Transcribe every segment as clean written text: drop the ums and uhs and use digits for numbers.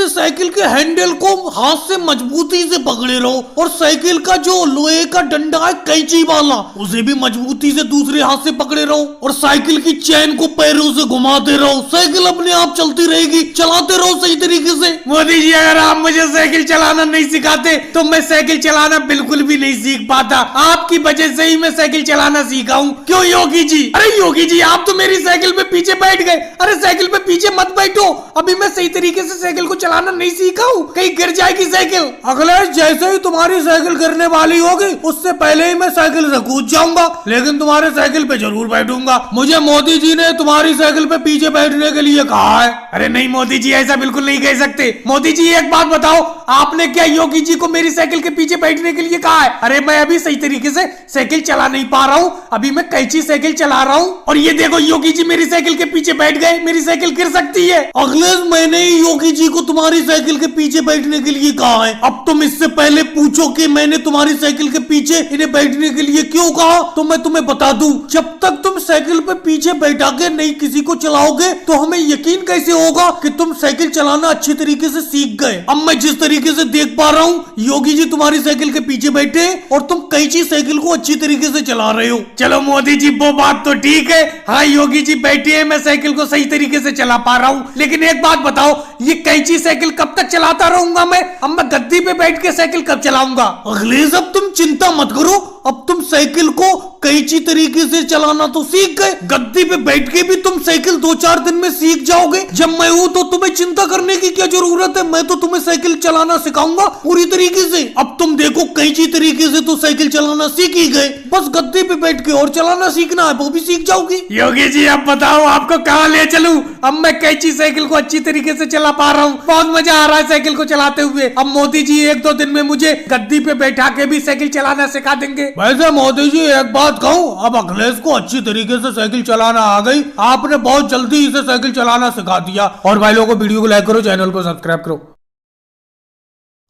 से साइकिल के हैंडल को हाथ से मजबूती से पकड़े रहो और साइकिल का जो लोहे का डंडा है कैंची वाला उसे भी मजबूती से दूसरे हाथ से पकड़े रहो और साइकिल की चैन को पैरों से घुमाते रहो। साइकिल अपने आप चलती रहेगी, चलाते रहो सही तरीके से। मोदी जी अगर आप मुझे साइकिल चलाना नहीं सिखाते तो मैं साइकिल चलाना बिल्कुल भी नहीं सीख पाता। आपकी वजह से ही मैं साइकिल चलाना सीखा हूँ। क्यों योगी जी? अरे योगी जी आप तो मेरी साइकिल पे पीछे बैठ गए। अरे साइकिल पे पीछे मत बैठो, अभी मैं सही तरीके से साइकिल को चलाना नहीं सीखा हूँ, कहीं गिर जाएगी साइकिल। अखिलेश जैसे ही तुम्हारी साइकिल गिरने वाली होगी उससे पहले ही मैं साइकिल से कूद जाऊंगा, लेकिन तुम्हारे साइकिल पे जरूर बैठूंगा। मुझे मोदी जी ने तुम्हारी साइकिल पे पीछे बैठने के लिए कहा है। अरे नहीं मोदी जी ऐसा बिल्कुल नहीं कह सकते। मोदी जी एक बात बताओ, आपने क्या योगी जी को मेरी साइकिल के पीछे बैठने के लिए कहा है? अरे मैं अभी सही तरीके से साइकिल चला नहीं पा रहा हूँ, अभी मैं कैंची साइकिल चला रहा हूँ और ये देखो योगी जी मेरी साइकिल के पीछे बैठ गए, मेरी साइकिल गिर सकती है। अखिलेश मैंने ही योगी जी को तुम्हारी साइकिल के पीछे बैठने के लिए कहा है। अब तुम इससे पहले पूछो कि मैंने तुम्हारी साइकिल के पीछे इन्हें बैठने के लिए क्यों कहा, तो मैं तुम्हें बता दूं, जब तक तुम साइकिल पे पीछे बैठा के नहीं किसी को चलाओगे तो हमें यकीन कैसे होगा कि तुम साइकिल चलाना अच्छे तरीके से सीख गए। अब मैं जिस तरीके से देख पा रहा हूँ योगी जी तुम्हारी साइकिल के पीछे बैठे और तुम कैंची साइकिल को अच्छी तरीके से चला रहे हो। चलो मोदी जी वो बात तो ठीक है, हाँ योगी जी बैठे हैं, मैं साइकिल को सही तरीके से चला पा रहा हूँ। लेकिन एक बात बताओ, ये कैंची साइकिल कब तक चलाता रहूंगा मैं? अब मैं गद्दी पे बैठ के साइकिल कब चलाऊंगा? अखिलेश अब तुम चिंता मत करो, अब तुम साइकिल को कैंची तरीके से चलाना तो सीख गए, गद्दी पे बैठ के भी तुम साइकिल 2-4 दिन में सीख जाओगे। जब मैं हूँ तो तुम्हें चिंता करने की क्या जरूरत है, मैं तो तुम्हें साइकिल चलाना सिखाऊंगा पूरी तरीके से। अब तुम देखो कैंची तरीके से तो साइकिल चलाना सीख ही गए, बस गद्दी पे बैठ के और चलाना सीखना है, वो भी सीख जाओगी। योगी जी अब बताओ आपको कहाँ ले चलूं? अब मैं कैंची साइकिल को अच्छी तरीके से चला पा रहा हूँ, बहुत मजा आ रहा है साइकिल को चलाते हुए। अब मोदी जी 1-2 दिन में मुझे गद्दी पे बैठा के भी साइकिल चलाना सिखा देंगे। वैसे मोदी जी एक बात कहूँ, अब अखिलेश को अच्छी तरीके से साइकिल चलाना आ गई, आपने बहुत जल्दी इसे साइकिल चलाना सिखा दिया। और भाई लोगों को वीडियो को लाइक करो, चैनल को सब्सक्राइब करो।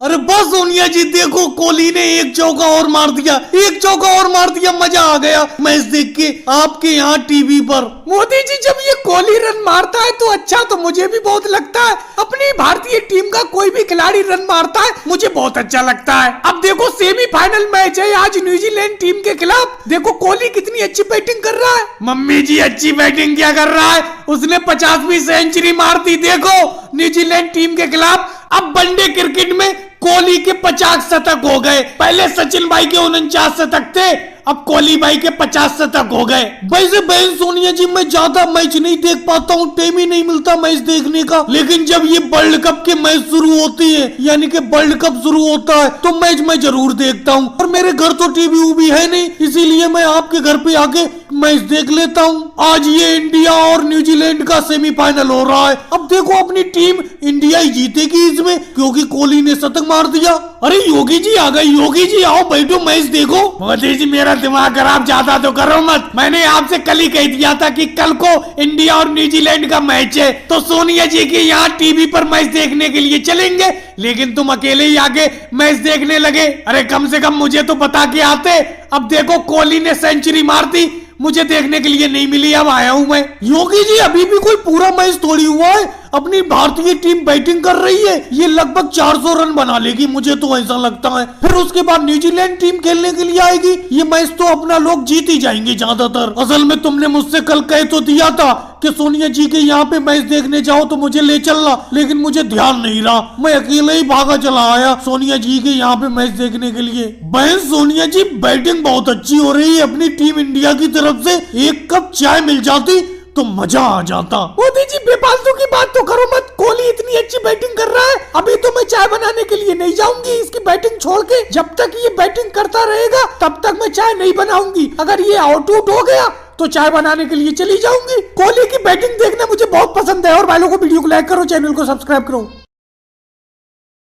अरे बस सोनिया जी देखो कोहली ने एक चौका और मार दिया, एक चौका और मार दिया, मजा आ गया मैच देख के आपके यहाँ टीवी पर। मोदी जी जब ये कोहली रन मारता है तो अच्छा तो मुझे भी बहुत लगता है, अपनी भारतीय टीम का कोई भी खिलाड़ी रन मारता है मुझे बहुत अच्छा लगता है। अब देखो सेमीफाइनल मैच है आज न्यूजीलैंड टीम के खिलाफ, देखो कोहली कितनी अच्छी बैटिंग कर रहा है। मम्मी जी अच्छी बैटिंग क्या कर रहा है, उसने 50वीं सेंचुरी मार दी देखो न्यूजीलैंड टीम के खिलाफ। अब वनडे क्रिकेट में कोहली के 50 शतक हो गए, पहले सचिन भाई के 49 शतक थे, अब कोहली भाई के 50 शतक हो गए। वैसे बहन सोनिया जी मैं ज्यादा मैच नहीं देख पाता हूँ, टाइम ही नहीं मिलता मैच देखने का, लेकिन जब ये वर्ल्ड कप के मैच शुरू होती है यानी कि वर्ल्ड कप शुरू होता है तो मैच मैं जरूर देखता हूँ। और मेरे घर तो टीवी उवी है नहीं, इसीलिए मैं आपके घर पे आके मैच देख लेता हूँ। आज ये इंडिया और न्यूजीलैंड का सेमीफाइनल हो रहा है, अब देखो अपनी टीम इंडिया ही जीतेगी इसमें क्योंकि कोहली ने शतक मार दिया। अरे योगी जी आ गए, योगी जी आओ बैठो मैच देखो। मोदी जी मेरा दिमाग खराब ज्यादा तो करो मत, मैंने आपसे कल ही कह दिया था कि कल को इंडिया और न्यूजीलैंड का मैच है तो सोनिया जी के यहाँ टीवी पर मैच देखने के लिए चलेंगे, लेकिन तुम अकेले ही आगे मैच देखने लगे। अरे कम से कम मुझे तो बता के आते। अब देखो कोहली ने सेंचुरी मार दी, मुझे देखने के लिए नहीं मिली, अब आया हूँ मैं। योगी जी अभी भी कोई पूरा मैच थोड़ी हुआ है, अपनी भारतीय टीम बैटिंग कर रही है, ये लगभग 400 रन बना लेगी मुझे तो ऐसा लगता है। फिर उसके बाद न्यूजीलैंड टीम खेलने के लिए आएगी, ये मैच तो अपना लोग जीत ही जाएंगे ज्यादातर। असल में तुमने मुझसे कल कह तो दिया था कि सोनिया जी के यहाँ पे मैच देखने जाओ तो मुझे ले चलना, लेकिन मुझे ध्यान नहीं रहा, मैं अकेले ही भागा चला आया सोनिया जी के यहाँ पे मैच देखने के लिए। बहन सोनिया जी बैटिंग बहुत अच्छी हो रही है अपनी टीम इंडिया की तरफ से, एक कप चाय मिल जाती तो मजा आ जाता। मोदी जी बेफालतू की बात तो करो मत, कोहली इतनी अच्छी बैटिंग कर रहा है, अभी तो मैं चाय बनाने के लिए नहीं जाऊंगी इसकी बैटिंग छोड़ के, जब तक ये बैटिंग करता रहेगा तब तक मैं चाय नहीं बनाऊंगी। अगर ये आउट हो गया तो चाय बनाने के लिए चली जाऊंगी। कोहली की बैटिंग देखना मुझे बहुत पसंद है। और भाई लोगों को वीडियो को लाइक करो, चैनल को सब्सक्राइब करो।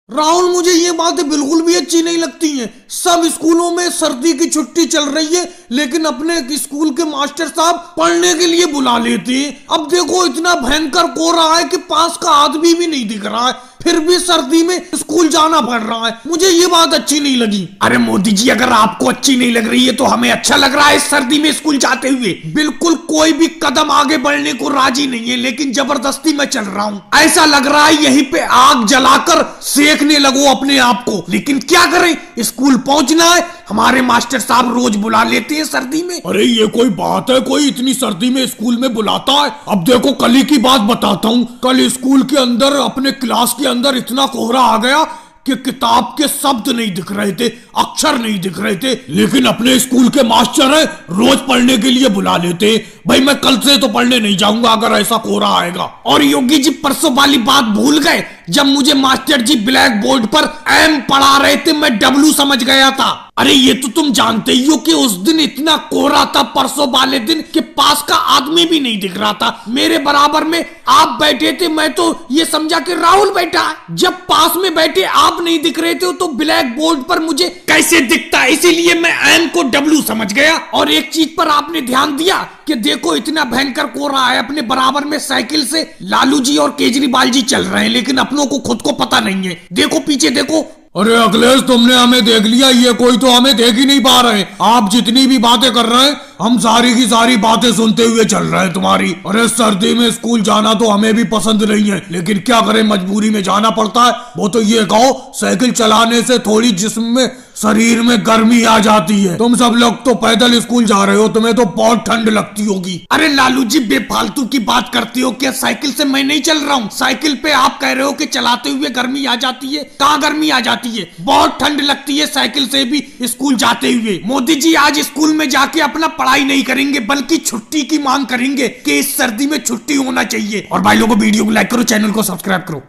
राहुल मुझे ये बातें बिल्कुल भी अच्छी नहीं लगती हैं। सब स्कूलों में सर्दी की छुट्टी चल रही है लेकिन अपने स्कूल के मास्टर साहब पढ़ने के लिए बुला लेते हैं। अब देखो इतना भयंकर कोहरा है कि पास का आदमी भी नहीं दिख रहा है, फिर भी सर्दी में स्कूल जाना पड़ रहा है। मुझे ये बात अच्छी नहीं लगी। अरे मोदी जी, अगर आपको अच्छी नहीं लग रही है तो हमें अच्छा लग रहा है इस सर्दी में स्कूल जाते हुए। बिल्कुल कोई भी कदम आगे बढ़ने को राजी नहीं है, लेकिन जबरदस्ती मैं चल रहा हूँ। ऐसा लग रहा है यहीं पे आग जलाकर सेकने लगो अपने आप को, लेकिन क्या करें, स्कूल पहुंचना है। हमारे मास्टर साहब रोज बुला लेते हैं सर्दी में। अरे ये कोई बात है, कोई इतनी सर्दी में स्कूल में बुलाता है। अब देखो कल ही की बात बताता हूँ। कल स्कूल के अंदर अपने क्लास के अंदर इतना कोहरा आ गया कि किताब के शब्द नहीं दिख रहे थे, अक्षर नहीं दिख रहे थे। लेकिन अपने स्कूल के मास्टर हैं, रोज पढ़ने के लिए बुला लेते। भाई मैं कल से तो पढ़ने नहीं जाऊंगा अगर ऐसा कोहरा आएगा। और योगी जी परसों वाली बात भूल गए जब मुझे मास्टर जी ब्लैक बोर्ड पर एम पढ़ा रहे थे, मैं डब्लू समझ गया था। अरे ये तो तुम जानते ही हो कि उस दिन इतना कोहरा था परसों वाले दिन कि पास का आदमी भी नहीं दिख रहा था। मेरे बराबर में आप बैठे थे, मैं तो ये समझा कि राहुल बैठा है। जब पास में बैठे आप नहीं दिख रहे थे तो ब्लैक बोर्ड पर मुझे कैसे दिखता, इसीलिए मैं एम को डब्लू समझ गया। और एक चीज पर आपने ध्यान दिया कि देखो इतना भयंकर कोहरा है, अपने बराबर में साइकिल से लालू जी और केजरीवाल जी चल रहे हैं, लेकिन अपनों को खुद को पता नहीं है। देखो पीछे देखो। अरे अखिलेश, तुमने हमें देख लिया, ये कोई तो हमें देख ही नहीं पा रहे। आप जितनी भी बातें कर रहे हैं हम सारी की सारी बातें सुनते हुए चल रहे हैं तुम्हारी। अरे सर्दी में स्कूल जाना तो हमें भी पसंद नहीं है, लेकिन क्या करें, मजबूरी में जाना पड़ता है। वो तो ये कहो, साइकिल चलाने से थोड़ी जिस्म में शरीर में गर्मी आ जाती है। तुम सब लोग तो पैदल स्कूल जा रहे हो, तुम्हें तो बहुत ठंड लगती होगी। अरे लालू जी बेफालतू की बात करते हो क्या? साइकिल से मैं नहीं चल रहा हूँ। साइकिल पे आप कह रहे हो कि चलाते हुए गर्मी आ जाती है। कहाँ गर्मी आ जाती है, बहुत ठंड लगती है साइकिल से भी स्कूल जाते हुए। मोदी जी आज स्कूल में जाके अपना पढ़ाई नहीं करेंगे बल्कि छुट्टी की मांग करेंगे कि इस सर्दी में छुट्टी होना चाहिए। और भाई लोगों, वीडियो को लाइक करो, चैनल को सब्सक्राइब करो।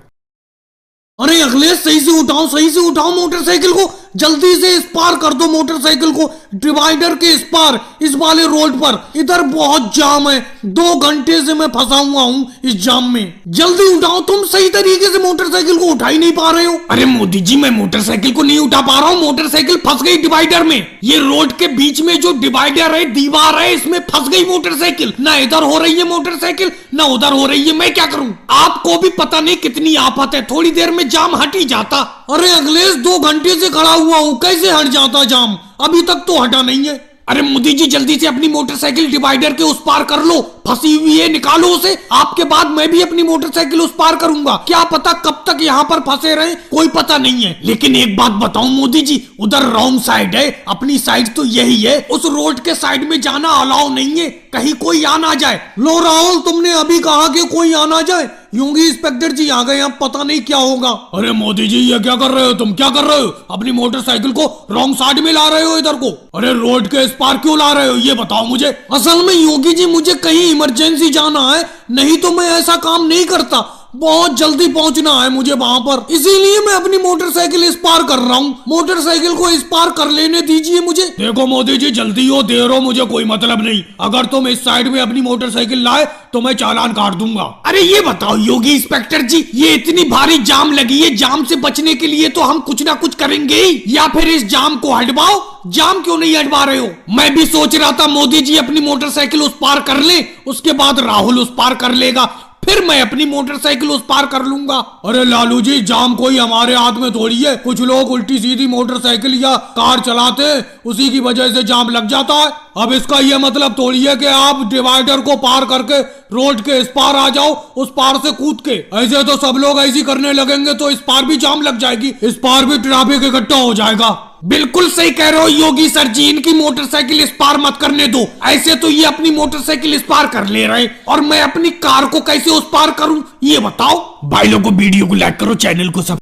अरे अखिलेश, सही से उठाओ, सही से उठाओ मोटरसाइकिल को, जल्दी से इस पार कर दो मोटरसाइकिल को, डिवाइडर के इस पार, इस वाले रोड पर। इधर बहुत जाम है, 2 घंटे से मैं फंसा हुआ हूँ इस जाम में। जल्दी उठाओ, तुम सही तरीके से मोटरसाइकिल को उठा ही नहीं पा रहे हो। अरे मोदी जी, मैं मोटरसाइकिल को नहीं उठा पा रहा हूँ, मोटरसाइकिल फंस गई डिवाइडर में। ये रोड के बीच में जो डिवाइडर है, दीवार है, इसमें फंस गई मोटरसाइकिल। ना इधर हो रही है मोटरसाइकिल, ना उधर हो रही है। मैं क्या करूँ? आपको भी पता नहीं कितनी आफत है, थोड़ी देर में जाम हट ही जाता। अरे अखिलेश, 2 घंटे से खड़ा हुआ हूँ, कैसे हट जाता जाम? अभी तक तो हटा नहीं है। अरे मोदी जी, जल्दी से अपनी मोटरसाइकिल डिवाइडर के उस पार कर लो, फंसी हुई है, निकालो उसे। आपके बाद मैं भी अपनी मोटरसाइकिल उस पार करूंगा। क्या पता कब तक यहाँ पर फंसे रहे, कोई पता नहीं है। लेकिन एक बात बताऊं मोदी जी, उधर रॉन्ग साइड है, अपनी साइड तो यही है। उस रोड के साइड में जाना अलाउ नहीं है, कहीं कोई आ ना जाए। लो राहुल, तुमने अभी कहा कि कोई आ ना जाए, यूंगी इंस्पेक्टर जी आ गए, अब पता नहीं क्या होगा। अरे मोदी जी, ये क्या कर रहे हो तुम? क्या कर रहे हो? अपनी मोटरसाइकिल को रॉन्ग साइड में ला रहे हो इधर को। अरे रोड के इस पार क्यों ला रहे हो, ये बताओ मुझे। असल में योगी जी, मुझे कहीं इमरजेंसी जाना है, नहीं तो मैं ऐसा काम नहीं करता। बहुत जल्दी पहुंचना है मुझे वहां पर, इसीलिए मैं अपनी मोटरसाइकिल इस पार कर रहा हूँ। मोटरसाइकिल को इस पार कर लेने दीजिए मुझे। देखो मोदी जी, जल्दी हो देर हो मुझे कोई मतलब नहीं। अगर तुम इस साइड में अपनी मोटरसाइकिल लाए तो मैं चालान काट दूंगा। अरे ये बताओ योगी इंस्पेक्टर जी, ये इतनी भारी जाम लगी है, जाम से बचने के लिए तो हम कुछ ना कुछ करेंगे ही, या फिर इस जाम को हटवाओ। जाम क्यों नहीं हटवा रहे हो? मैं भी सोच रहा था मोदी जी अपनी मोटरसाइकिल उस पार कर ले, उसके बाद राहुल उस पार कर लेगा, फिर मैं अपनी मोटरसाइकिल उस पार कर लूंगा। अरे लालू जी, जाम कोई हमारे हाथ में थोड़ी है। कुछ लोग उल्टी सीधी मोटरसाइकिल या कार चलाते हैं, उसी की वजह से जाम लग जाता है। अब इसका यह मतलब थोड़ी है कि आप डिवाइडर को पार करके रोड के इस पार आ जाओ, उस पार से कूद के। ऐसे तो सब लोग ऐसी करने लगेंगे तो इस पार भी जाम लग जाएगी, इस पार भी ट्रैफिक इकट्ठा हो जाएगा। बिल्कुल सही कह रहे हो योगी सर जी, इनकी मोटरसाइकिल इस पार मत करने दो। ऐसे तो ये अपनी मोटरसाइकिल इस पार कर ले रहे, और मैं अपनी कार को कैसे उस पार करूं, ये बताओ। भाई लोगों, वीडियो को लाइक करो, चैनल को सब्सक्राइब